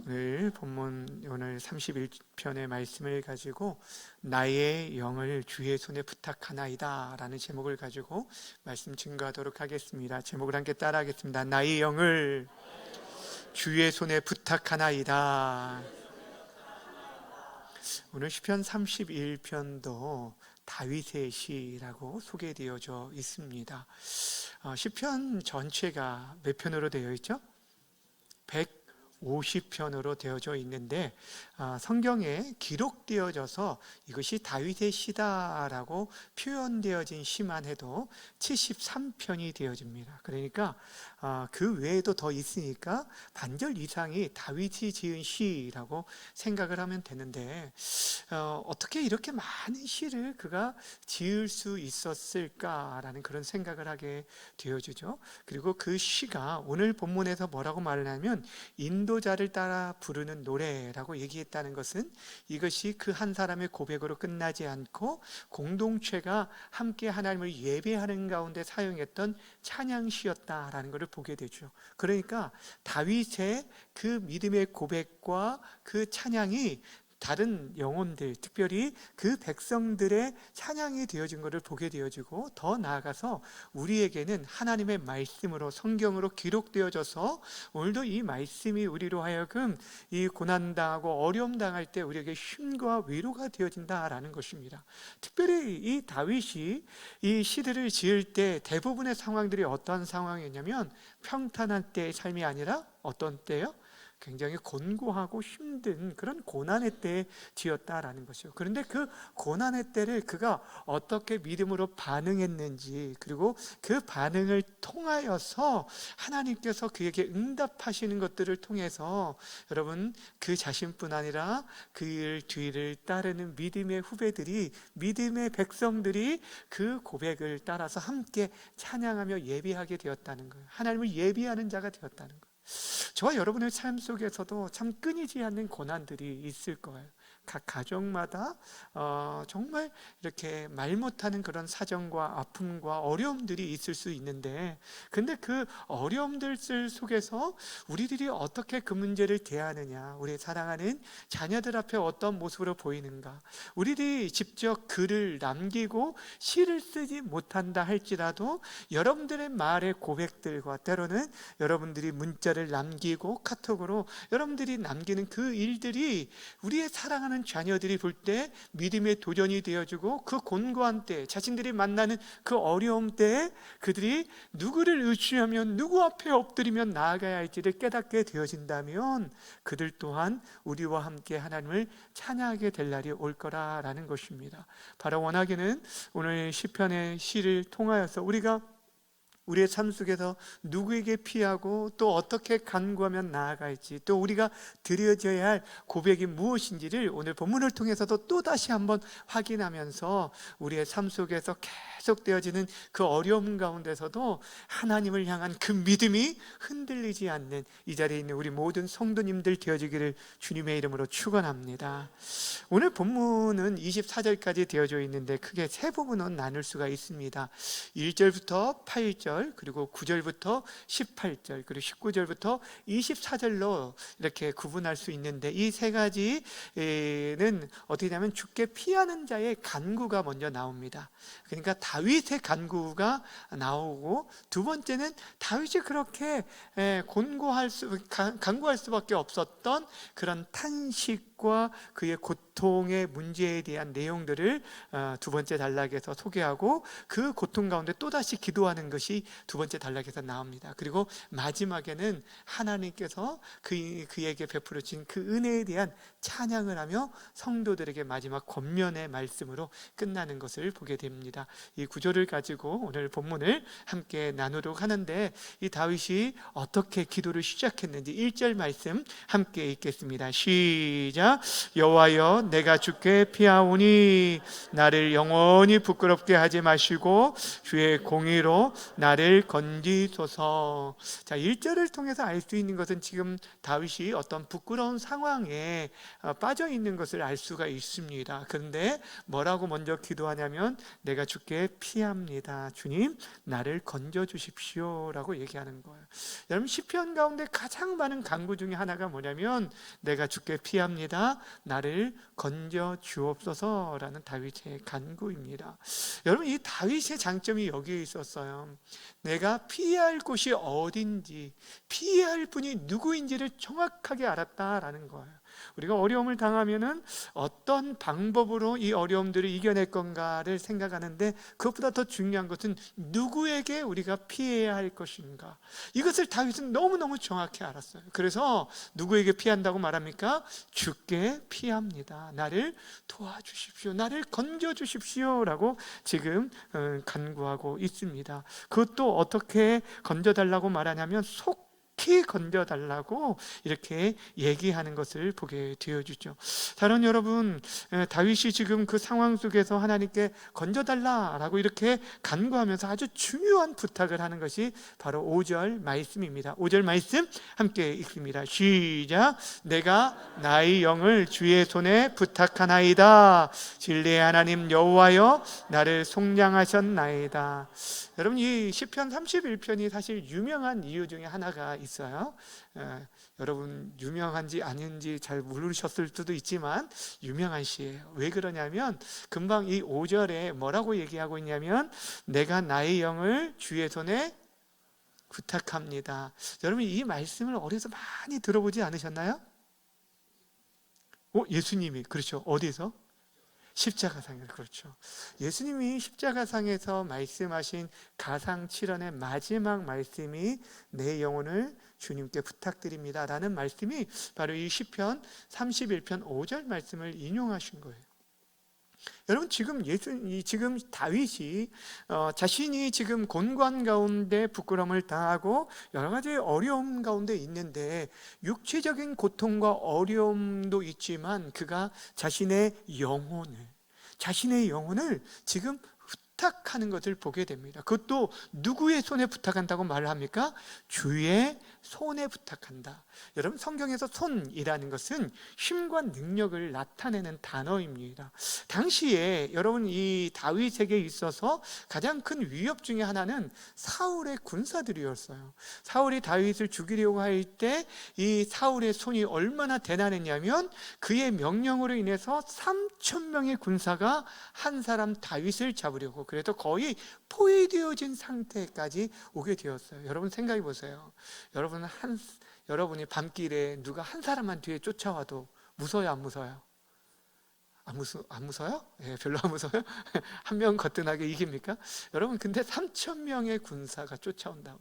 오늘 본문 오늘 31편의 말씀을 가지고 나의 영을 주의 손에 부탁하나이다 라는 제목을 가지고 말씀 증거하도록 하겠습니다. 제목을 함께 따라하겠습니다. 나의 영을 주의 손에 부탁하나이다. 오늘 시편 31편도 다윗의 시라고 소개되어져 있습니다. 시편 전체가 몇 편으로 되어 있죠? 150편으로 되어져 있는데 성경에 기록되어져서 이것이 다윗의 시다라고 표현되어진 시만 해도 73편이 되어집니다. 그러니까 그 외에도 더 있으니까 반절 이상이 다윗이 지은 시라고 생각을 하면 되는데 어떻게 이렇게 많은 시를 그가 지을 수 있었을까라는 그런 생각을 하게 되어지죠. 그리고 그 시가 오늘 본문에서 뭐라고 말을 하면 인도자를 따라 부르는 노래라고 얘기했다는 것은 이것이 그 한 사람의 고백으로 끝나지 않고 공동체가 함께 하나님을 예배하는 가운데 사용했던 찬양시였다라는 것을 보게 되죠. 그러니까 다윗의 그 믿음의 고백과 그 찬양이 다른 영혼들, 특별히 그 백성들의 찬양이 되어진 것을 보게 되어지고, 더 나아가서 우리에게는 하나님의 말씀으로 성경으로 기록되어져서 오늘도 이 말씀이 우리로 하여금 이 고난당하고 어려움 당할 때 우리에게 힘과 위로가 되어진다라는 것입니다. 특별히 이 다윗이 이 시들을 지을 때 대부분의 상황들이 어떤 상황이었냐면 평탄한 때의 삶이 아니라 어떤 때요? 굉장히 곤고하고 힘든 그런 고난의 때에 지었다라는 것이요. 그런데 그 고난의 때를 그가 어떻게 믿음으로 반응했는지, 그리고 그 반응을 통하여서 하나님께서 그에게 응답하시는 것들을 통해서 여러분 그 자신뿐 아니라 그 뒤를 따르는 믿음의 후배들이, 믿음의 백성들이 그 고백을 따라서 함께 찬양하며 예배하게 되었다는 거예요. 하나님을 예배하는 자가 되었다는 거예요. 저와 여러분의 삶 속에서도 참 끊이지 않는 고난들이 있을 거예요. 각 가정마다 정말 이렇게 말 못하는 그런 사정과 아픔과 어려움들이 있을 수 있는데, 근데 그 어려움들 속에서 우리들이 어떻게 그 문제를 대하느냐, 우리 사랑하는 자녀들 앞에 어떤 모습으로 보이는가, 우리들이 직접 글을 남기고 시를 쓰지 못한다 할지라도 여러분들의 말의 고백들과 때로는 여러분들이 문자를 남기고 카톡으로 여러분들이 남기는 그 일들이 우리의 사랑하는 자녀들이 볼 때 믿음의 도전이 되어주고, 그 곤고한 때, 자신들이 만나는 그 어려움 때에 그들이 누구를 의지하면 누구 앞에 엎드리면 나아가야 할지를 깨닫게 되어진다면 그들 또한 우리와 함께 하나님을 찬양하게 될 날이 올 거라라는 것입니다. 바로 원하기는 오늘 시편의 시를 통하여서 우리가 우리의 삶 속에서 누구에게 피하고 또 어떻게 간구하면 나아갈지, 또 우리가 드려져야 할 고백이 무엇인지를 오늘 본문을 통해서도 또다시 한번 확인하면서 우리의 삶 속에서 계속되어지는 그 어려움 가운데서도 하나님을 향한 그 믿음이 흔들리지 않는 이 자리에 있는 우리 모든 성도님들 되어지기를 주님의 이름으로 축원합니다. 오늘 본문은 24절까지 되어져 있는데 크게 세 부분으로 나눌 수가 있습니다. 1절부터 8절, 그리고 9절부터 18절, 그리고 19절부터 24절로 이렇게 구분할 수 있는데, 이 세 가지는 어떻게 되냐면 주께 피하는 자의 간구가 먼저 나옵니다. 그러니까 다윗의 간구가 나오고, 두 번째는 다윗이 그렇게 간구할 수밖에 없었던 그런 탄식과 그의 고통의 문제에 대한 내용들을 두 번째 단락에서 소개하고, 그 고통 가운데 또다시 기도하는 것이 두 번째 단락에서 나옵니다. 그리고 마지막에는 하나님께서 그에게 베풀어 주신 그 은혜에 대한 찬양을 하며 성도들에게 마지막 권면의 말씀으로 끝나는 것을 보게 됩니다. 이 구절을 가지고 오늘 본문을 함께 나누도록 하는데, 이 다윗이 어떻게 기도를 시작했는지 1절 말씀 함께 읽겠습니다. 시작. 시작. 여호와여, 내가 주께 피하오니 나를 영원히 부끄럽게 하지 마시고 주의 공의로 나를 건지소서. 자, 1절을 통해서 알 수 있는 것은 지금 다윗이 어떤 부끄러운 상황에 빠져 있는 것을 알 수가 있습니다. 그런데 뭐라고 먼저 기도하냐면 내가 주께 피합니다. 주님, 나를 건져 주십시오라고 얘기하는 거예요. 여러분, 시편 가운데 가장 많은 간구 중에 하나가 뭐냐면 내가 주께 피합니다. 나를 건져 주옵소서라는 다윗의 간구입니다. 여러분, 이 다윗의 장점이 여기에 있었어요. 내가 피해야 할 곳이 어딘지, 피해야 할 분이 누구인지를 정확하게 알았다라는 거예요. 우리가 어려움을 당하면은 어떤 방법으로 이 어려움들을 이겨낼 건가를 생각하는데 그것보다 더 중요한 것은 누구에게 우리가 피해야 할 것인가. 이것을 다윗은 너무너무 정확히 알았어요. 그래서 누구에게 피한다고 말합니까? 주께 피합니다. 나를 도와주십시오. 나를 건져주십시오라고 지금 간구하고 있습니다. 그것도 어떻게 건져달라고 말하냐면 속히 건져달라고 이렇게 얘기하는 것을 보게 되어주죠. 사랑하는 여러분, 다윗이 지금 그 상황 속에서 하나님께 건져달라라고 이렇게 간구하면서 아주 중요한 부탁을 하는 것이 바로 5절 말씀입니다. 5절 말씀 함께 읽습니다. 시작. 내가 나의 영을 주의 손에 부탁하나이다. 진리의 하나님 여호와여, 나를 속량하셨나이다. 여러분, 이 시편 31편이 사실 유명한 이유 중에 하나가 있어요. 여러분, 유명한지 아닌지 잘 모르셨을 수도 있지만 유명한 시예요. 왜 그러냐면 금방 이 5절에 뭐라고 얘기하고 있냐면 내가 나의 영을 주의 손에 부탁합니다. 여러분, 이 말씀을 어디서 많이 들어보지 않으셨나요? 예수님이, 그렇죠. 어디서? 십자가상에서. 그렇죠. 예수님이 십자가상에서 말씀하신 가상 7원의 마지막 말씀이 내 영혼을 주님께 부탁드립니다 라는 말씀이 바로 이 시편 31편 5절 말씀을 인용하신 거예요. 여러분, 지금 다윗이 자신이 지금 곤관 가운데 부끄러움을 당하고 여러 가지 어려움 가운데 있는데 육체적인 고통과 어려움도 있지만 그가 자신의 영혼을 지금 부탁하는 것을 보게 됩니다. 그것도 누구의 손에 부탁한다고 말을 합니까? 주의 손에 부탁한다. 여러분, 성경에서 손이라는 것은 힘과 능력을 나타내는 단어입니다. 당시에 여러분, 이 다윗에게 있어서 가장 큰 위협 중에 하나는 사울의 군사들이었어요. 사울이 다윗을 죽이려고 할 때 이 사울의 손이 얼마나 대단했냐면 그의 명령으로 인해서 3,000명의 군사가 한 사람 다윗을 잡으려고, 그래도 거의 포위되어진 상태까지 오게 되었어요. 여러분, 생각해 보세요. 여러분이 밤길에 누가 한 사람만 뒤에 쫓아와도 무서워요, 안 무서워요? 안 무서워요? 예, 별로 안 무서워요? 한 명 거뜬하게 이깁니까? 여러분, 근데 3,000명의 군사가 쫓아온다고.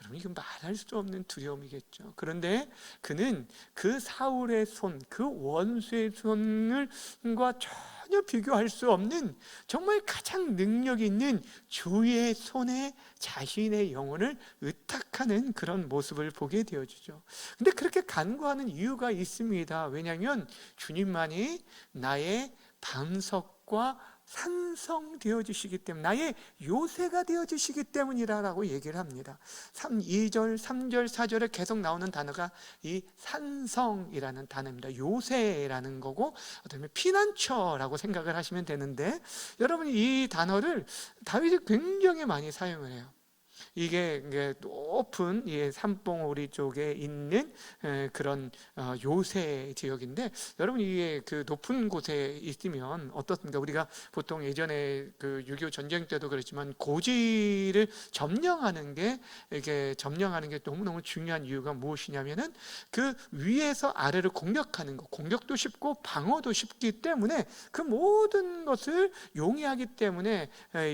여러분, 이건 말할 수 없는 두려움이겠죠. 그런데 그는 그 사울의 손, 그 원수의 손과 전혀 비교할 수 없는 정말 가장 능력 있는 주의 손에 자신의 영혼을 의탁하는 그런 모습을 보게 되어주죠. 근데 그렇게 간구하는 이유가 있습니다. 왜냐하면 주님만이 나의 반석과 산성 되어주시기 때문에, 나의 요새가 되어주시기 때문이라고 얘기를 합니다. 2절, 3절, 4절에 계속 나오는 단어가 이 산성이라는 단어입니다. 요새라는 거고 어떻게 보면 피난처라고 생각을 하시면 되는데, 여러분, 이 단어를 다윗이 굉장히 많이 사용을 해요. 이게 높은 산봉우리 쪽에 있는 그런 요새 지역인데, 여러분, 이게 그 높은 곳에 있으면 어떻습니까? 우리가 보통 예전에 그 6.25 전쟁 때도 그랬지만 고지를 점령하는 게 너무너무 중요한 이유가 무엇이냐면은 그 위에서 아래를 공격하는 거, 공격도 쉽고 방어도 쉽기 때문에 그 모든 것을 용이하기 때문에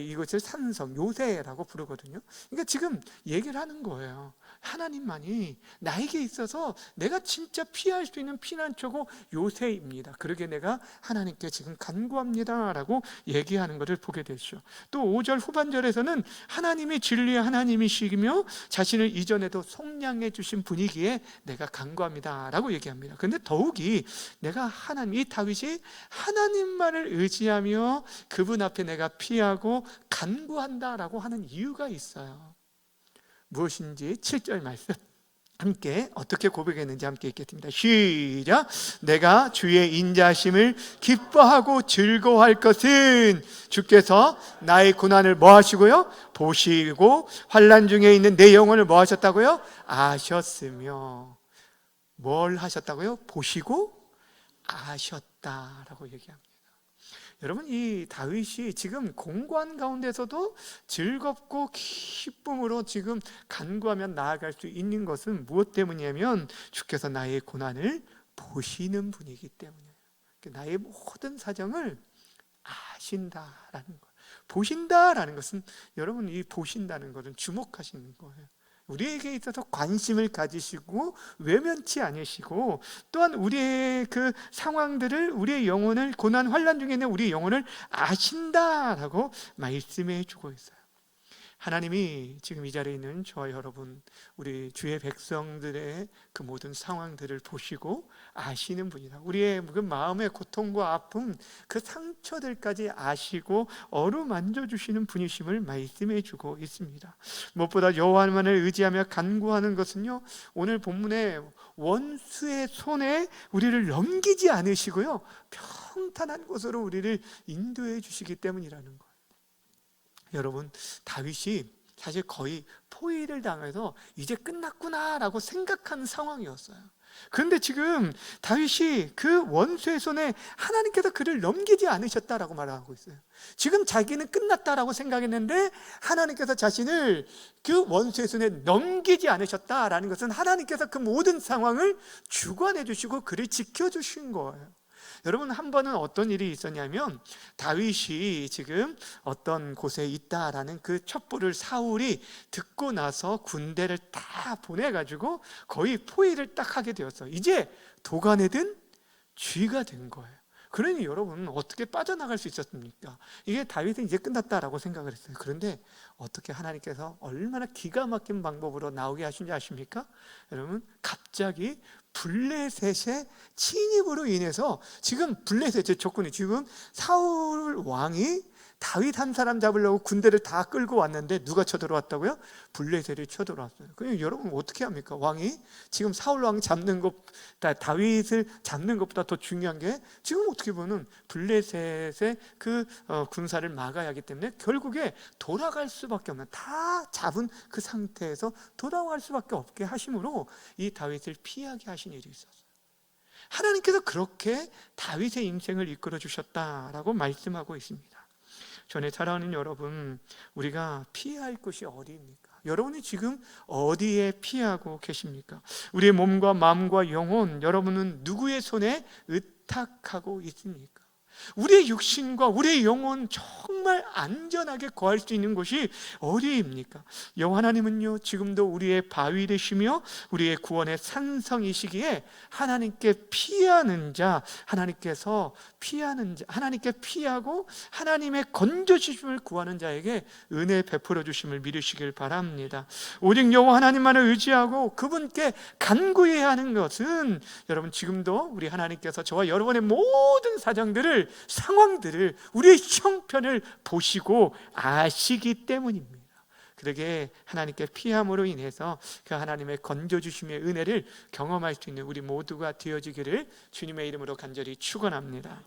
이것을 산성, 요새라고 부르거든요. 그러니까 지금 얘기를 하는 거예요. 하나님만이 나에게 있어서 내가 진짜 피할 수 있는 피난처고 요새입니다. 그러게 내가 하나님께 지금 간구합니다 라고 얘기하는 것을 보게 되죠. 또 5절 후반절에서는 하나님이 진리의 하나님이시며 자신을 이전에도 속량해 주신 분이기에 내가 간구합니다 라고 얘기합니다. 그런데 더욱이 내가 이 다윗이 하나님만을 의지하며 그분 앞에 내가 피하고 간구한다 라고 하는 이유가 있어요. 무엇인지 7절 말씀 함께 어떻게 고백했는지 함께 읽겠습니다. 시작. 내가 주의 인자심을 기뻐하고 즐거워할 것은 주께서 나의 고난을 뭐 하시고요? 보시고 환난 중에 있는 내 영혼을 뭐 하셨다고요? 아셨으며. 뭘 하셨다고요? 보시고 아셨다라고 얘기합니다. 여러분, 이 다윗이 지금 공고한 가운데서도 즐겁고 기쁨으로 지금 간구하며 나아갈 수 있는 것은 무엇 때문이냐면 주께서 나의 고난을 보시는 분이기 때문이에요. 나의 모든 사정을 아신다라는 거예요. 보신다라는 것은, 여러분, 이 보신다는 것은 주목하시는 거예요. 우리에게 있어서 관심을 가지시고 외면치 않으시고, 또한 우리의 그 상황들을, 우리의 영혼을, 고난 환난 중에 있는 우리의 영혼을 아신다라고 말씀해 주고 있어요. 하나님이 지금 이 자리에 있는 저와 여러분, 우리 주의 백성들의 그 모든 상황들을 보시고 아시는 분이다. 우리의 그 마음의 고통과 아픔, 그 상처들까지 아시고 어루만져 주시는 분이심을 말씀해 주고 있습니다. 무엇보다 여호와만을 의지하며 간구하는 것은요, 오늘 본문에 원수의 손에 우리를 넘기지 않으시고요, 평탄한 곳으로 우리를 인도해 주시기 때문이라는 거예요. 여러분, 다윗이 사실 거의 포위를 당해서 이제 끝났구나라고 생각하는 상황이었어요. 그런데 지금 다윗이 그 원수의 손에 하나님께서 그를 넘기지 않으셨다라고 말하고 있어요. 지금 자기는 끝났다라고 생각했는데 하나님께서 자신을 그 원수의 손에 넘기지 않으셨다라는 것은 하나님께서 그 모든 상황을 주관해 주시고 그를 지켜주신 거예요. 여러분, 한 번은 어떤 일이 있었냐면, 다윗이 지금 어떤 곳에 있다라는 그 첩보를 사울이 듣고 나서 군대를 다 보내가지고 거의 포위를 딱 하게 되었어요. 이제 도간에 든 쥐가 된 거예요. 그러니 여러분, 어떻게 빠져나갈 수 있었습니까? 이게 다윗은 이제 끝났다라고 생각을 했어요. 그런데 어떻게 하나님께서 얼마나 기가 막힌 방법으로 나오게 하신지 아십니까? 여러분, 갑자기 블레셋의 침입으로 인해서, 지금 블레셋의 적군이, 지금 사울 왕이 다윗 한 사람 잡으려고 군대를 다 끌고 왔는데 누가 쳐들어왔다고요? 블레셋이 쳐들어왔어요. 그럼 여러분 어떻게 합니까? 왕이 지금 사울 왕 잡는 것, 다윗을 잡는 것보다 더 중요한 게, 지금 어떻게 보면 블레셋의 그 군사를 막아야 하기 때문에 결국에 돌아갈 수밖에 없는, 다 잡은 그 상태에서 돌아갈 수밖에 없게 하심으로 이 다윗을 피하게 하신 일이 있었어요. 하나님께서 그렇게 다윗의 인생을 이끌어 주셨다라고 말씀하고 있습니다. 전에 사랑하는 여러분, 우리가 피할 곳이 어디입니까? 여러분이 지금 어디에 피하고 계십니까? 우리의 몸과 마음과 영혼, 여러분은 누구의 손에 의탁하고 있습니까? 우리의 육신과 우리의 영혼 정말 안전하게 거할 수 있는 곳이 어디입니까? 여호와 하나님은요, 지금도 우리의 바위 되시며 우리의 구원의 산성이시기에 하나님께 피하는 자, 하나님께서 피하는 자, 하나님께 피하고 하나님의 건져주심을 구하는 자에게 은혜 베풀어 주심을 믿으시길 바랍니다. 오직 여호와 하나님만을 의지하고 그분께 간구해야 하는 것은, 여러분, 지금도 우리 하나님께서 저와 여러분의 모든 사정들을, 상황들을, 우리의 형편을 보시고 아시기 때문입니다. 그러게 하나님께 피함으로 인해서 그 하나님의 건져주심의 은혜를 경험할 수 있는 우리 모두가 되어지기를 주님의 이름으로 간절히 축원합니다.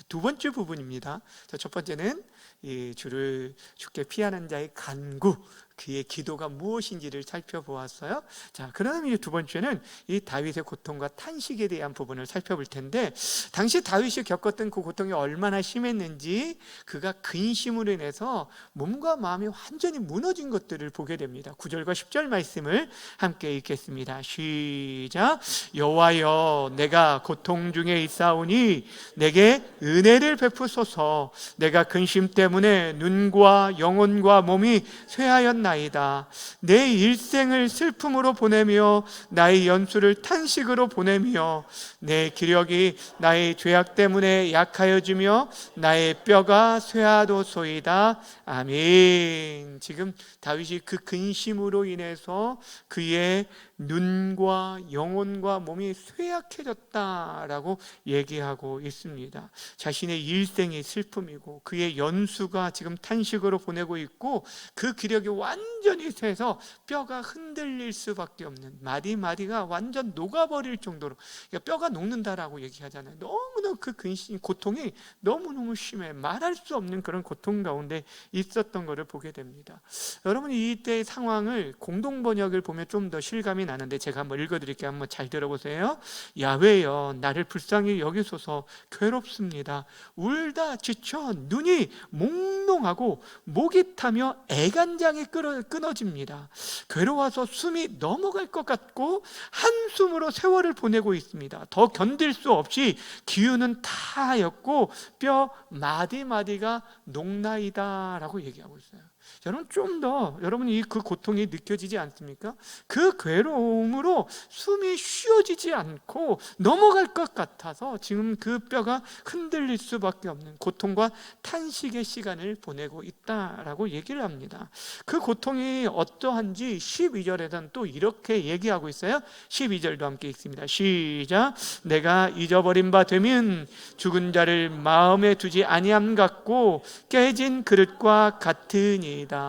두 번째 부분입니다. 첫 번째는 이 주께 피하는 자의 간구, 그의 기도가 무엇인지를 살펴보았어요. 자, 그러면 이제 두 번째는 이 다윗의 고통과 탄식에 대한 부분을 살펴볼 텐데, 당시 다윗이 겪었던 그 고통이 얼마나 심했는지, 그가 근심으로 인해서 몸과 마음이 완전히 무너진 것들을 보게 됩니다. 9절과 10절 말씀을 함께 읽겠습니다. 시작. 여호와여, 내가 고통 중에 있사오니 내게 은혜를 베푸소서. 내가 근심 때문에 눈과 영혼과 몸이 쇠하였나이다. 노하나이다. 내 일생을 슬픔으로 보내며 나의 연수를 탄식으로 보내며 내 기력이 나의 죄악 때문에 약하여지며 나의 뼈가 쇠하도소이다. 아멘. 지금 다윗이 그 근심으로 인해서 그의 눈과 영혼과 몸이 쇠약해졌다라고 얘기하고 있습니다. 자신의 일생이 슬픔이고 그의 연수가 지금 탄식으로 보내고 있고 그 기력이 완전히 쇠서 뼈가 흔들릴 수밖에 없는, 마디마디가 완전 녹아버릴 정도로, 그러니까 뼈가 녹는다라고 얘기하잖아요. 너무나 그 근심, 고통이 너무너무 심해 말할 수 없는 그런 고통 가운데 있었던 것을 보게 됩니다. 여러분, 이때의 상황을 공동번역을 보면 좀 더 실감이 나는데 제가 한번 읽어드릴게요. 한번 잘 들어보세요. 야훼여, 나를 불쌍히 여기소서. 괴롭습니다. 울다 지쳐 눈이 몽롱하고 목이 타며 애간장이 끊어집니다. 괴로워서 숨이 넘어갈 것 같고 한숨으로 세월을 보내고 있습니다. 더 견딜 수 없이 기운은 다 하였고 뼈 마디마디가 녹나이다라고 얘기하고 있어요. 여러분, 좀 더 여러분이 그 고통이 느껴지지 않습니까? 그 괴로움으로 숨이 쉬어지지 않고 넘어갈 것 같아서 지금 그 뼈가 흔들릴 수밖에 없는 고통과 탄식의 시간을 보내고 있다라고 얘기를 합니다. 그 고통이 어떠한지 12절에는 또 이렇게 얘기하고 있어요. 12절도 함께 읽습니다. 시작. 내가 잊어버린 바 되면 죽은 자를 마음에 두지 아니함 같고 깨진 그릇과 같으니이다.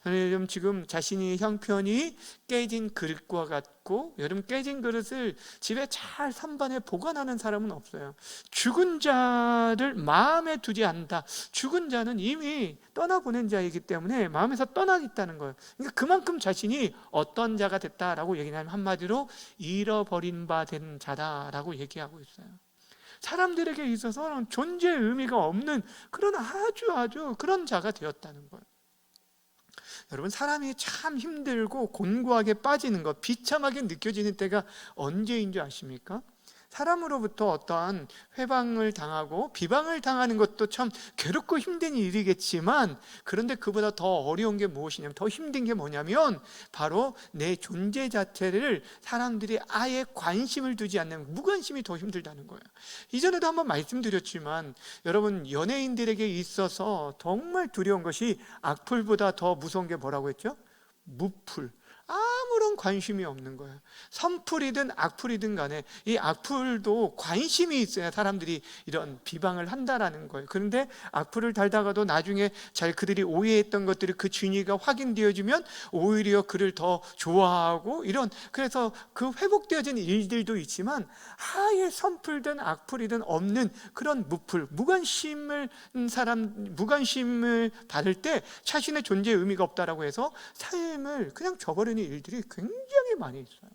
여러분, 지금 자신이 형편이 깨진 그릇과 같고, 여러분, 깨진 그릇을 집에 잘 선반에 보관하는 사람은 없어요. 죽은 자를 마음에 두지 않는다. 죽은 자는 이미 떠나보낸 자이기 때문에 마음에서 떠나겠다는 거예요. 그러니까 그만큼 자신이 어떤 자가 됐다라고 얘기하면 한마디로 잃어버린 바 된 자다라고 얘기하고 있어요. 사람들에게 있어서는 존재의 의미가 없는 그런 아주 그런 자가 되었다는 거예요. 여러분, 사람이 참 힘들고 곤고하게 빠지는 것, 비참하게 느껴지는 때가 언제인 줄 아십니까? 사람으로부터 어떠한 회방을 당하고 비방을 당하는 것도 참 괴롭고 힘든 일이겠지만, 그런데 그보다 더 어려운 게 무엇이냐면, 더 힘든 게 뭐냐면 바로 내 존재 자체를 사람들이 아예 관심을 두지 않는 무관심이 더 힘들다는 거예요. 이전에도 한번 말씀드렸지만, 여러분, 연예인들에게 있어서 정말 두려운 것이 악플보다 더 무서운 게 뭐라고 했죠? 무플. 아무런 관심이 없는 거예요. 선플이든 악플이든 간에 이 악플도 관심이 있어야 사람들이 이런 비방을 한다라는 거예요. 그런데 악플을 달다가도 나중에 잘 그들이 오해했던 것들이 그 진위가 확인되어지면 오히려 그를 더 좋아하고, 이런, 그래서 그 회복되어진 일들도 있지만 아예 선플든 악플이든 없는 그런 무플, 무관심을 받을 때 자신의 존재의 의미가 없다라고 해서 삶을 그냥 저버리는 일들이 굉장히 많이 있어요.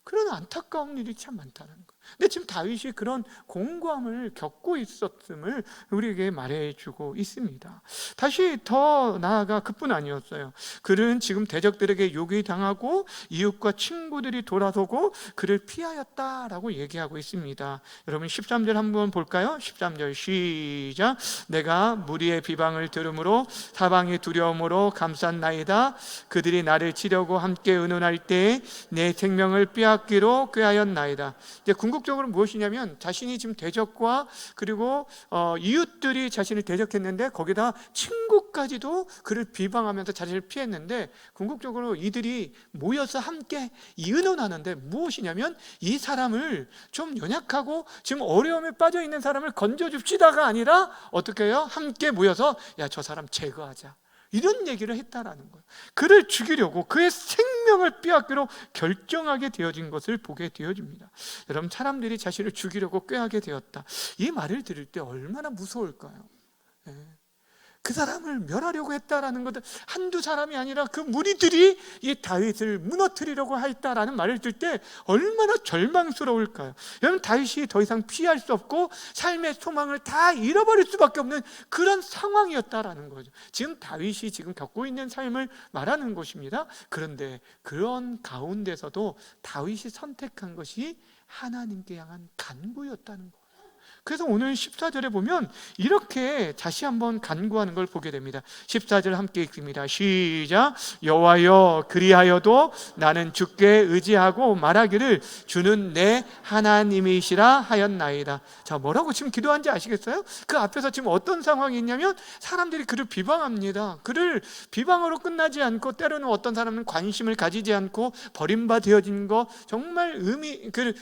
그런 안타까운 일이 참 많다는 거예요. 근데 지금 다윗이 그런 공고함을 겪고 있었음을 우리에게 말해주고 있습니다. 다시 더 나아가 그뿐 아니었어요. 그는 지금 대적들에게 요기 당하고 이웃과 친구들이 돌아서고 그를 피하였다라고 얘기하고 있습니다. 여러분, 13절 한번 볼까요? 13절 시작. 내가 무리의 비방을 들음으로 사방의 두려움으로 감쌌나이다. 그들이 나를 치려고 함께 의논할 때에 내 생명을 빼앗기로 꾀하였나이다. 이제 궁극적으로 무엇이냐면, 자신이 지금 대적과 그리고 이웃들이 자신을 대적했는데 거기다 친구까지도 그를 비방하면서 자신을 피했는데, 궁극적으로 이들이 모여서 함께 의논하는데 무엇이냐면, 이 사람을 좀 연약하고 지금 어려움에 빠져 있는 사람을 건져줍시다가 아니라 어떻게 해요? 함께 모여서 야, 저 사람 제거하자, 이런 얘기를 했다라는 거예요. 그를 죽이려고, 그의 생명을 빼앗기로 결정하게 되어진 것을 보게 되어집니다. 여러분, 사람들이 자신을 죽이려고 꾀하게 되었다. 이 말을 들을 때 얼마나 무서울까요? 그 사람을 멸하려고 했다라는 것은 한두 사람이 아니라 그 무리들이 이 다윗을 무너뜨리려고 했다라는 말을 들을 때 얼마나 절망스러울까요? 여러분, 다윗이 더 이상 피할 수 없고 삶의 소망을 다 잃어버릴 수밖에 없는 그런 상황이었다라는 거죠. 지금 다윗이 지금 겪고 있는 삶을 말하는 것입니다. 그런데 그런 가운데서도 다윗이 선택한 것이 하나님께 향한 간구였다는 거예요. 그래서 오늘 14절에 보면 이렇게 다시 한번 간구하는 걸 보게 됩니다. 14절 함께 읽습니다. 시작. 여호와여, 그리하여도 나는 주께 의지하고 말하기를 주는 내 하나님이시라 하였나이다. 자, 뭐라고 지금 기도한지 아시겠어요? 그 앞에서 지금 어떤 상황이 있냐면 사람들이 그를 비방합니다. 그를 비방으로 끝나지 않고, 때로는 어떤 사람은 관심을 가지지 않고 버림받아진 거, 정말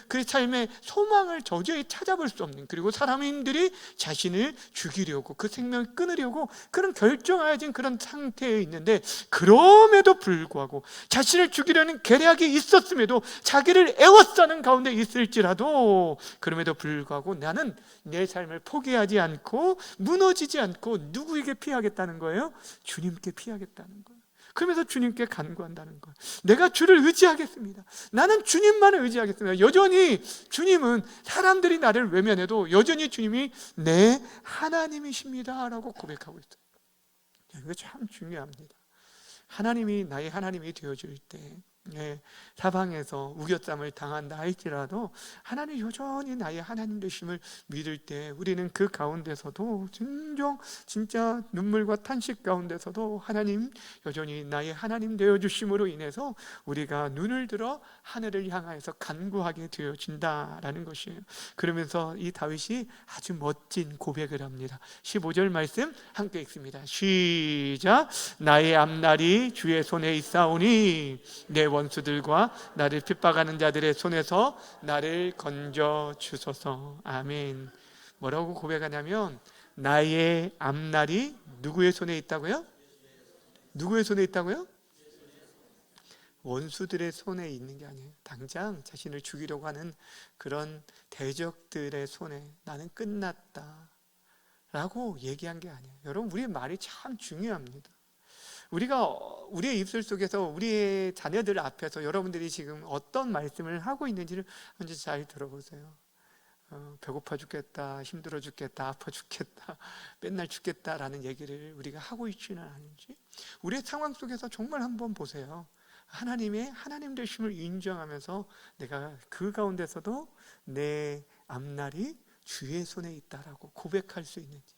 그 삶의 소망을 도저히 찾아볼 수 없는, 그리고 사람들이 자신을 죽이려고, 그 생명을 끊으려고 그런 결정하여진 그런 상태에 있는데, 그럼에도 불구하고 자신을 죽이려는 계략이 있었음에도, 자기를 애워싸는 가운데 있을지라도 그럼에도 불구하고 나는 내 삶을 포기하지 않고 무너지지 않고 누구에게 피하겠다는 거예요? 주님께 피하겠다는 거예요. 그러면서 주님께 간구한다는 거예요. 내가 주를 의지하겠습니다. 나는 주님만을 의지하겠습니다. 여전히 주님은, 사람들이 나를 외면해도 여전히 주님이 내 하나님이십니다 라고 고백하고 있어요. 이거 참 중요합니다. 하나님이 나의 하나님이 되어줄 때, 사방에서 우겨쌈을 당한다 할지라도 하나님 여전히 나의 하나님 되심을 믿을 때, 우리는 그 가운데서도 진짜 눈물과 탄식 가운데서도 하나님 여전히 나의 하나님 되어주심으로 인해서 우리가 눈을 들어 하늘을 향하여서 간구하게 되어진다라는 것이에요. 그러면서 이 다윗이 아주 멋진 고백을 합니다. 15절 말씀 함께 읽습니다. 시작. 나의 앞날이 주의 손에 있사오니 내 원수들과 나를 핍박하는 자들의 손에서 나를 건져 주소서. 아멘. 뭐라고 고백하냐면, 나의 앞날이 누구의 손에 있다고요? 누구의 손에 있다고요? 원수들의 손에 있는 게 아니에요. 당장 자신을 죽이려고 하는 그런 대적들의 손에 나는 끝났다 라고 얘기한 게 아니에요. 여러분, 우리의 말이 참 중요합니다. 우리가 우리의 입술 속에서 우리의 자녀들 앞에서 여러분들이 지금 어떤 말씀을 하고 있는지를 먼저 잘 들어보세요. 배고파 죽겠다, 힘들어 죽겠다, 아파 죽겠다, 맨날 죽겠다라는 얘기를 우리가 하고 있지는 않은지, 우리의 상황 속에서 정말 한번 보세요. 하나님의 하나님 되심을 인정하면서 내가 그 가운데서도 내 앞날이 주의 손에 있다라고 고백할 수 있는지,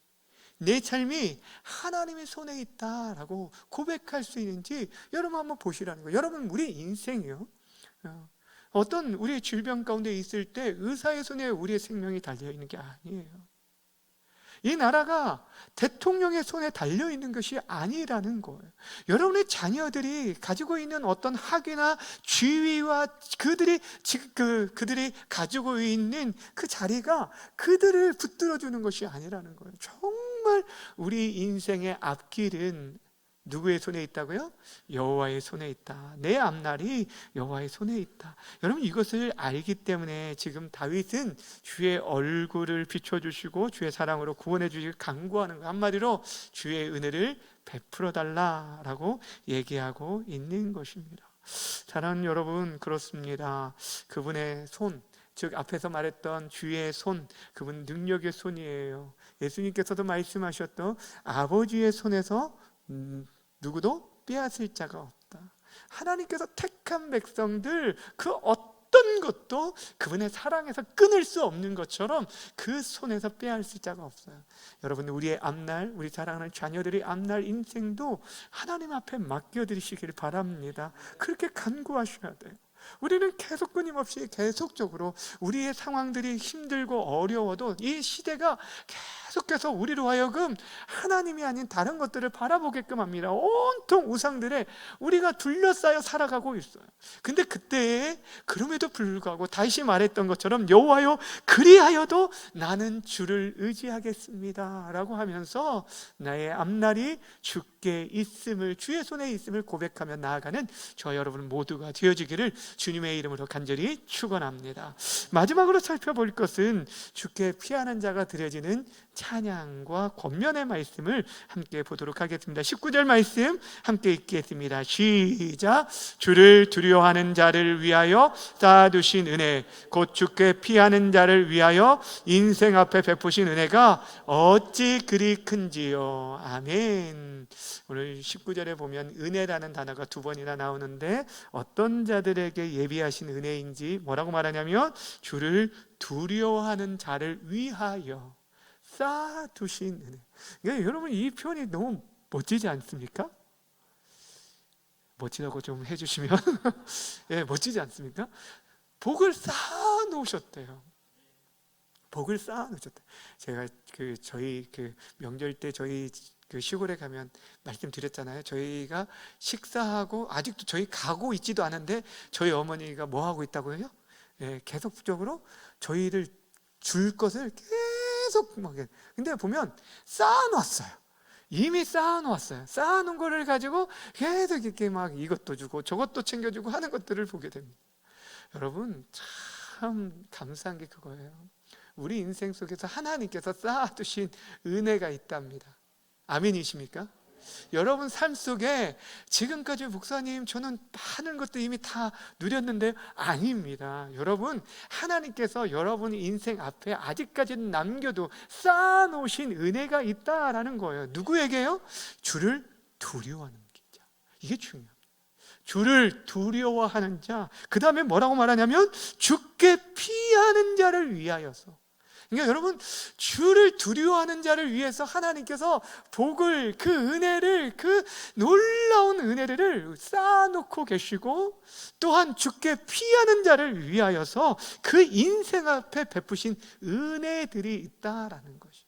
내 삶이 하나님의 손에 있다라고 고백할 수 있는지 여러분 한번 보시라는 거예요. 여러분, 우리 인생이요, 어떤 우리의 질병 가운데 있을 때 의사의 손에 우리의 생명이 달려있는 게 아니에요. 이 나라가 대통령의 손에 달려있는 것이 아니라는 거예요. 여러분의 자녀들이 가지고 있는 어떤 학위나 지위와 그들이 가지고 있는 그 자리가 그들을 붙들어주는 것이 아니라는 거예요. 정말 우리 인생의 앞길은 누구의 손에 있다고요? 여호와의 손에 있다. 내 앞날이 여호와의 손에 있다. 여러분, 이것을 알기 때문에 지금 다윗은 주의 얼굴을 비춰주시고 주의 사랑으로 구원해 주시길 간구하는 거, 한마디로 주의 은혜를 베풀어 달라라고 얘기하고 있는 것입니다. 사랑하는 여러분, 그렇습니다. 그분의 손, 즉 앞에서 말했던 주의 손, 그분 능력의 손이에요. 예수님께서도 말씀하셨던 아버지의 손에서 누구도 빼앗을 자가 없다. 하나님께서 택한 백성들, 그 어떤 것도 그분의 사랑에서 끊을 수 없는 것처럼 그 손에서 빼앗을 자가 없어요. 여러분, 우리의 앞날, 우리 사랑하는 자녀들의 앞날 인생도 하나님 앞에 맡겨드리시길 바랍니다. 그렇게 간구하셔야 돼요. 우리는 계속 끊임없이 계속적으로 우리의 상황들이 힘들고 어려워도 이 시대가 계속해서 우리로 하여금 하나님이 아닌 다른 것들을 바라보게끔 합니다. 온통 우상들에 우리가 둘러싸여 살아가고 있어요. 근데 그때에 그럼에도 불구하고 다시 말했던 것처럼 여호와여, 그리하여도 나는 주를 의지하겠습니다 라고 하면서 나의 앞날이 주께 있음을, 주의 손에 있음을 고백하며 나아가는 저 여러분 모두가 되어지기를 주님의 이름으로 간절히 축원합니다. 마지막으로 살펴볼 것은 주께 피하는 자가 드려지는 찬양과 권면의 말씀을 함께 보도록 하겠습니다. 19절 말씀 함께 읽겠습니다. 시작. 주를 두려워하는 자를 위하여 쌓아두신 은혜, 곧 주께 피하는 자를 위하여 인생 앞에 베푸신 은혜가 어찌 그리 큰지요. 아멘. 오늘 19절에 보면 은혜라는 단어가 2번이나 나오는데 어떤 자들에게 예비하신 은혜인지 뭐라고 말하냐면 주를 두려워하는 자를 위하여 쌓아두신 은혜. 그러니까 여러분 이 표현이 너무 멋지지 않습니까? 멋지다고 좀 해주시면 예, 멋지지 않습니까? 복을 쌓아 놓으셨대요. 복을 쌓아 놓으셨대요. 제가 저희 명절 때 저희 시골에 가면 말씀드렸잖아요. 저희가 식사하고 아직도 저희 가고 있지도 않은데 저희 어머니가 뭐 하고 있다고 해요? 예, 계속적으로 저희를 줄 것을 계속 막. 근데 보면 쌓아놨어요. 이미 쌓아놓았어요. 쌓아놓은 거를 가지고 계속 이렇게 막 이것도 주고 저것도 챙겨주고 하는 것들을 보게 됩니다. 여러분 참 감사한 게 그거예요. 우리 인생 속에서 하나님께서 쌓아두신 은혜가 있답니다. 아멘이십니까? 여러분 삶 속에 지금까지 목사님 저는 많은 것도 이미 다 누렸는데 아닙니다. 여러분 하나님께서 여러분 인생 앞에 아직까지는 남겨도 쌓아놓으신 은혜가 있다라는 거예요. 누구에게요? 주를 두려워하는 자. 이게 중요합니다. 주를 두려워하는 자. 그 다음에 뭐라고 말하냐면 주께 피하는 자를 위하여서. 그러니까 여러분 주를 두려워하는 자를 위해서 하나님께서 복을, 그 은혜를, 그 놀라운 은혜를 쌓아놓고 계시고 또한 주께 피하는 자를 위하여서 그 인생 앞에 베푸신 은혜들이 있다라는 것이.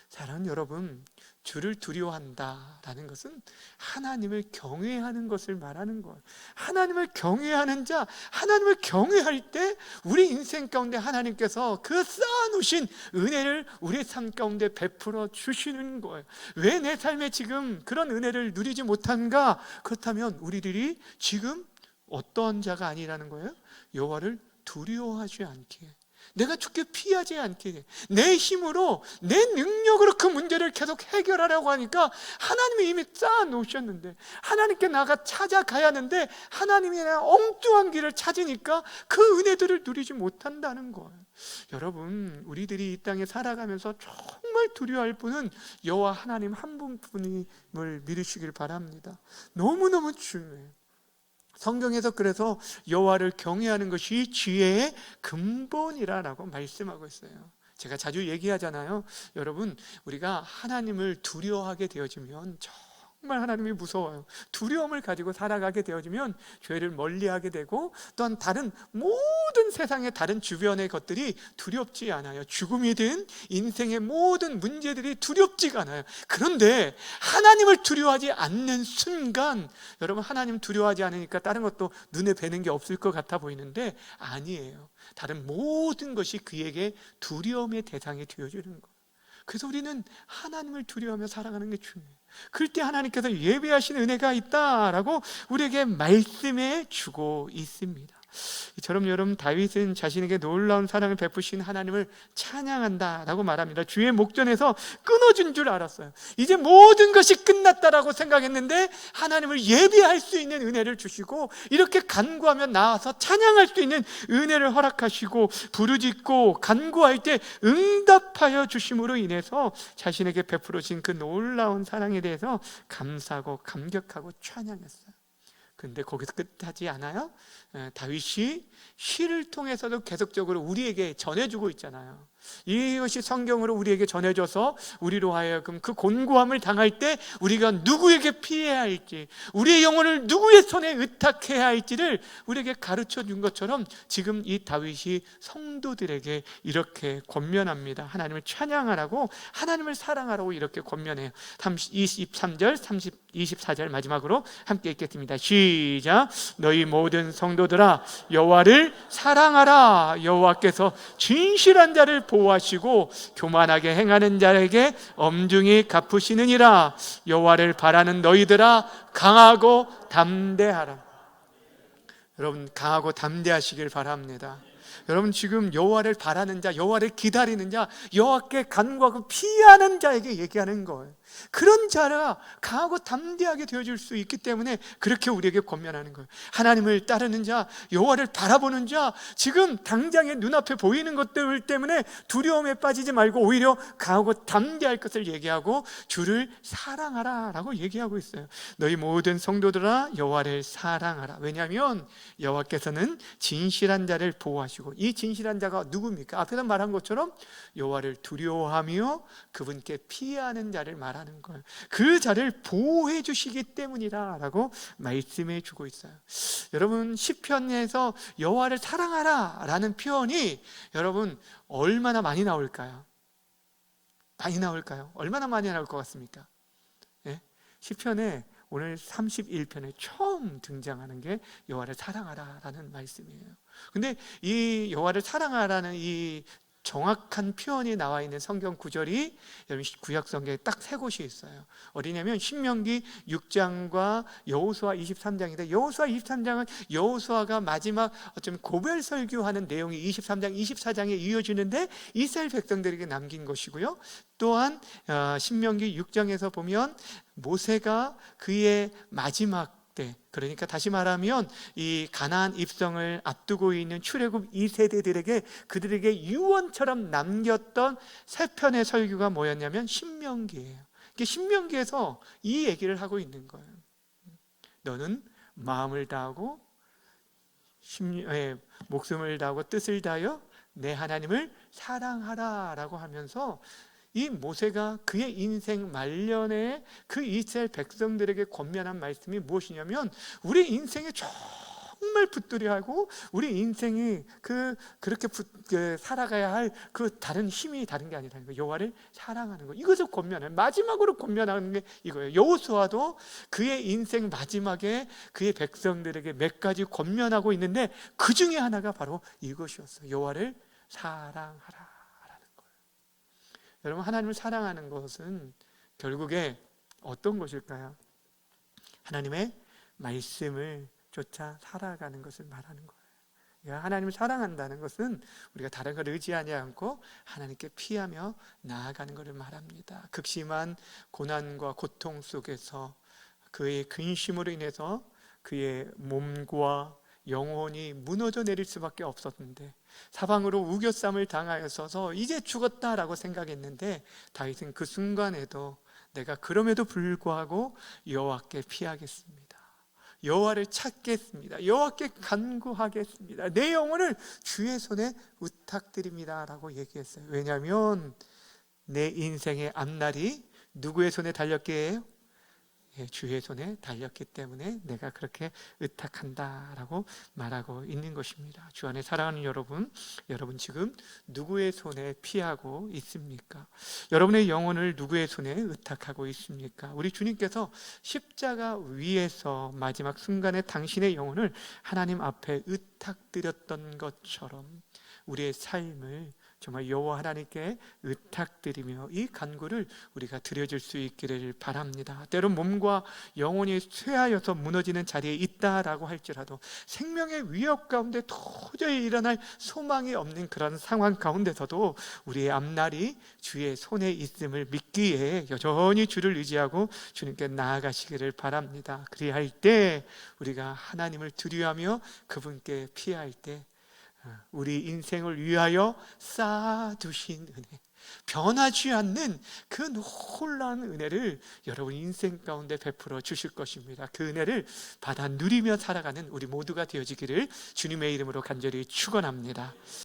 사랑하는 여러분, 주를 두려워한다라는 것은 하나님을 경외하는 것을 말하는 거예요. 하나님을 경외하는 자, 하나님을 경외할 때 우리 인생 가운데 하나님께서 그 쌓아놓으신 은혜를 우리 삶 가운데 베풀어 주시는 거예요. 왜 내 삶에 지금 그런 은혜를 누리지 못한가? 그렇다면 우리들이 지금 어떠한 자가 아니라는 거예요. 여호와를 두려워하지 않게, 내가 주께 피하지 않게, 내 힘으로 내 능력으로 그 문제를 계속 해결하려고 하니까 하나님이 이미 쌓아놓으셨는데 하나님께 나가 찾아가야 하는데 하나님이 엉뚱한 길을 찾으니까 그 은혜들을 누리지 못한다는 거예요. 여러분 우리들이 이 땅에 살아가면서 정말 두려워할 분은 여호와 하나님 한 분뿐임을 믿으시길 바랍니다. 너무너무 중요해요. 성경에서 그래서 여호와를 경외하는 것이 지혜의 근본이라고 말씀하고 있어요. 제가 자주 얘기하잖아요. 여러분 우리가 하나님을 두려워하게 되어지면 정말 하나님이 무서워요. 두려움을 가지고 살아가게 되어지면 죄를 멀리하게 되고 또한 다른 모든 세상의 다른 주변의 것들이 두렵지 않아요. 죽음이든 인생의 모든 문제들이 두렵지가 않아요. 그런데 하나님을 두려워하지 않는 순간, 여러분 하나님 두려워하지 않으니까 다른 것도 눈에 뵈는 게 없을 것 같아 보이는데 아니에요. 다른 모든 것이 그에게 두려움의 대상이 되어주는 거예요. 그래서 우리는 하나님을 두려워하며 살아가는 게 중요해요. 그럴 때 하나님께서 예배하신 은혜가 있다라고 우리에게 말씀해 주고 있습니다. 이처럼 여러분 다윗은 자신에게 놀라운 사랑을 베푸신 하나님을 찬양한다라고 말합니다. 주의 목전에서 끊어진 줄 알았어요. 이제 모든 것이 끝났다라고 생각했는데 하나님을 예배할 수 있는 은혜를 주시고 이렇게 간구하며 나와서 찬양할 수 있는 은혜를 허락하시고 부르짖고 간구할 때 응답하여 주심으로 인해서 자신에게 베풀어 주신 그 놀라운 사랑에 대해서 감사하고 감격하고 찬양했어요. 근데 거기서 끝하지 않아요. 다윗이 시를 통해서도 계속적으로 우리에게 전해주고 있잖아요. 이것이 성경으로 우리에게 전해져서 우리로 하여금 그 곤고함을 당할 때 우리가 누구에게 피해야 할지, 우리의 영혼을 누구의 손에 의탁해야 할지를 우리에게 가르쳐 준 것처럼 지금 이 다윗이 성도들에게 이렇게 권면합니다. 하나님을 찬양하라고, 하나님을 사랑하라고 이렇게 권면해요. 23절, 24절 마지막으로 함께 읽겠습니다. 시작. 너희 모든 성도들아 여호와를 사랑하라. 여호와께서 진실한 자를 보호하시고 교만하게 행하는 자에게 엄중히 갚으시느니라. 여호와를 바라는 너희들아 강하고 담대하라. 여러분 강하고 담대하시길 바랍니다. 여러분 지금 여호와를 바라는 자, 여호와를 기다리는 자, 여호와께 간구하고 피하는 자에게 얘기하는 거예요. 그런 자가 강하고 담대하게 되어줄 수 있기 때문에 그렇게 우리에게 권면하는 거예요. 하나님을 따르는 자, 여호와를 바라보는 자, 지금 당장에 눈앞에 보이는 것들 때문에 두려움에 빠지지 말고 오히려 강하고 담대할 것을 얘기하고 주를 사랑하라 라고 얘기하고 있어요. 너희 모든 성도들아 여호와를 사랑하라. 왜냐하면 여호와께서는 진실한 자를 보호하시고, 이 진실한 자가 누굽니까? 앞에서 말한 것처럼 여호와를 두려워하며 그분께 피하는 자를 말하는 거예요. 그 자를 보호해 주시기 때문이라 라고 말씀해 주고 있어요. 여러분, 시편에서 여호와를 사랑하라 라는 표현이 여러분 얼마나 많이 나올까요? 많이 나올까요? 얼마나 많이 나올 것 같습니까? 예? 시편에 오늘 31편에 처음 등장하는 게 여호와를 사랑하라 라는 말씀이에요. 근데 이 여호와를 사랑하라는 이 정확한 표현이 나와 있는 성경 구절이 여러분 구약 성경에 딱 세 곳이 있어요. 어디냐면 신명기 6장과 여호수아 23장인데, 여호수아 23장은 여호수아가 마지막 어쩌면 고별 설교하는 내용이 23장, 24장에 이어지는데 이스라엘 백성들에게 남긴 것이고요. 또한 신명기 6장에서 보면 모세가 그의 마지막 때, 그러니까 다시 말하면 이 가나안 입성을 앞두고 있는 출애굽 2세대들에게 그들에게 유언처럼 남겼던 세 편의 설교가 뭐였냐면 신명기예요. 신명기에서 이 얘기를 하고 있는 거예요. 너는 마음을 다하고 목숨을 다하고 뜻을 다하여 내 하나님을 사랑하라 라고 하면서 이 모세가 그의 인생 말년에 그 이스라엘 백성들에게 권면한 말씀이 무엇이냐면, 우리 인생에 정말 붙들어야하고 우리 인생이 그렇게 살아가야 할 그 다른 힘이 다른 게 아니라는 거예요. 여호와를 사랑하는 거, 이것을 권면해요. 마지막으로 권면하는 게 이거예요. 여호수아도 그의 인생 마지막에 그의 백성들에게 몇 가지 권면하고 있는데 그 중에 하나가 바로 이것이었어요. 여호와를 사랑하라. 여러분, 하나님을 사랑하는 것은 결국에 어떤 것일까요? 하나님의 말씀을 쫓아 살아가는 것을 말하는 거예요. 하나님을 사랑한다는 것은 우리가 다른 걸 의지하지 않고 하나님께 피하며 나아가는 것을 말합니다. 극심한 고난과 고통 속에서 그의 근심으로 인해서 그의 몸과 영혼이 무너져 내릴 수밖에 없었는데, 사방으로 우겨쌈을 당하여서 이제 죽었다라고 생각했는데 다윗은 그 순간에도 내가 그럼에도 불구하고 여호와께 피하겠습니다, 여호와를 찾겠습니다, 여호와께 간구하겠습니다, 내 영혼을 주의 손에 의탁드립니다 라고 얘기했어요. 왜냐하면 내 인생의 앞날이 누구의 손에 달렸기에 해요? 주의 손에 달렸기 때문에 내가 그렇게 의탁한다라고 말하고 있는 것입니다. 주 안에 사랑하는 여러분, 여러분 지금 누구의 손에 피하고 있습니까? 여러분의 영혼을 누구의 손에 의탁하고 있습니까? 우리 주님께서 십자가 위에서 마지막 순간에 당신의 영혼을 하나님 앞에 의탁드렸던 것처럼 우리의 삶을 정말 여호와 하나님께 의탁드리며 이 간구를 우리가 드려줄 수 있기를 바랍니다. 때론 몸과 영혼이 쇠하여서 무너지는 자리에 있다라고 할지라도, 생명의 위협 가운데 도저히 일어날 소망이 없는 그런 상황 가운데서도 우리의 앞날이 주의 손에 있음을 믿기에 여전히 주를 의지하고 주님께 나아가시기를 바랍니다. 그리할 때 우리가 하나님을 두려워하며 그분께 피할 때 우리 인생을 위하여 쌓아두신 은혜, 변하지 않는 그 놀라운 은혜를 여러분 인생 가운데 베풀어 주실 것입니다. 그 은혜를 받아 누리며 살아가는 우리 모두가 되어지기를 주님의 이름으로 간절히 축원합니다.